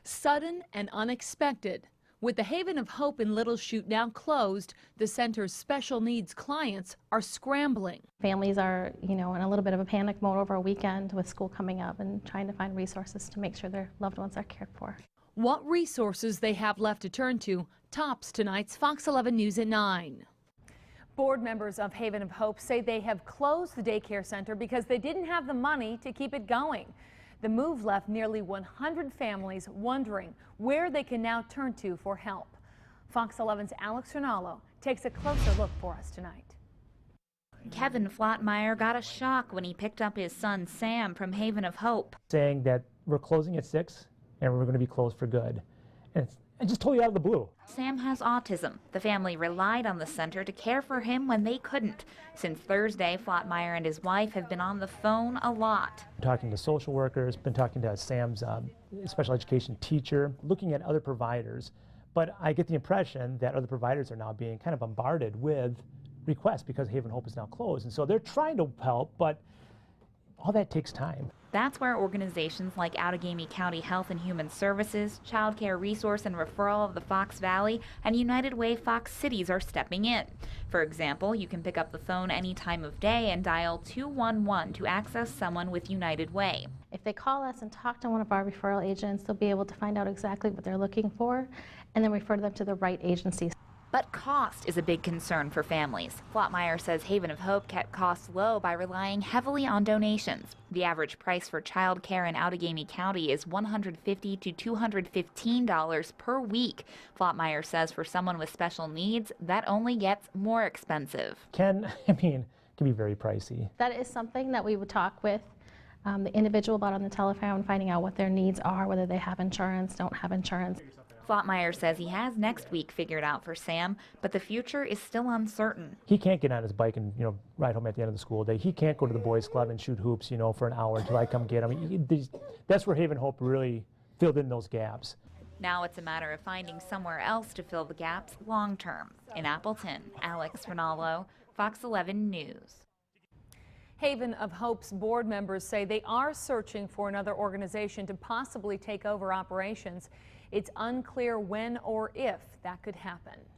Sudden and unexpected. With the Haven of Hope in Little Chute now closed, the center's special needs clients are scrambling. Families are, in a little bit of a panic mode over a weekend with school coming up and trying to find resources to make sure their loved ones are cared for. What resources they have left to turn to tops tonight's Fox 11 News at 9. Board members of Haven of Hope say they have closed the daycare center because they didn't have the money to keep it going. The move left nearly 100 families wondering where they can now turn to for help. Fox 11's Alex Rinaldo takes a closer look for us tonight. Kevin Flatmeyer got a shock when he picked up his son Sam from Haven of Hope. Saying that we're closing at 6 and we're going to be closed for good. And it's just totally out of the blue. Sam has autism. The family relied on the center to care for him when they couldn't. Since Thursday, Flatmeyer and his wife have been on the phone a lot. Talking to social workers, been talking to Sam's special education teacher, looking at other providers. But I get the impression that other providers are now being kind of bombarded with requests because Haven Hope is now closed. And so they're trying to help, but all that takes time. That's where organizations like Outagamie County Health and Human Services, Child Care Resource and Referral of the Fox Valley, and United Way Fox Cities are stepping in. For example, you can pick up the phone any time of day and dial 211 to access someone with United Way. If they call us and talk to one of our referral agents, they'll be able to find out exactly what they're looking for and then refer them to the right agency. But cost is a big concern for families. Flatmeyer says Haven of Hope kept costs low by relying heavily on donations. The average price for child care in Outagamie County is $150 to $215 per week. Flatmeyer says for someone with special needs, that only gets more expensive. Can be very pricey. That is something that we would talk with the individual about on the telephone, finding out what their needs are, whether they have insurance, don't have insurance. Flatmeyer says he has next week figured out for Sam, but the future is still uncertain. He can't get on his bike and ride home at the end of the school day. He can't go to the boys club and shoot hoops for an hour until I come get him. That's where Haven Hope really filled in those gaps. Now it's a matter of finding somewhere else to fill the gaps long term. In Appleton, Alex Rinaldo, Fox 11 News. Haven of Hope's board members say they are searching for another organization to possibly take over operations. It's unclear when or if that could happen.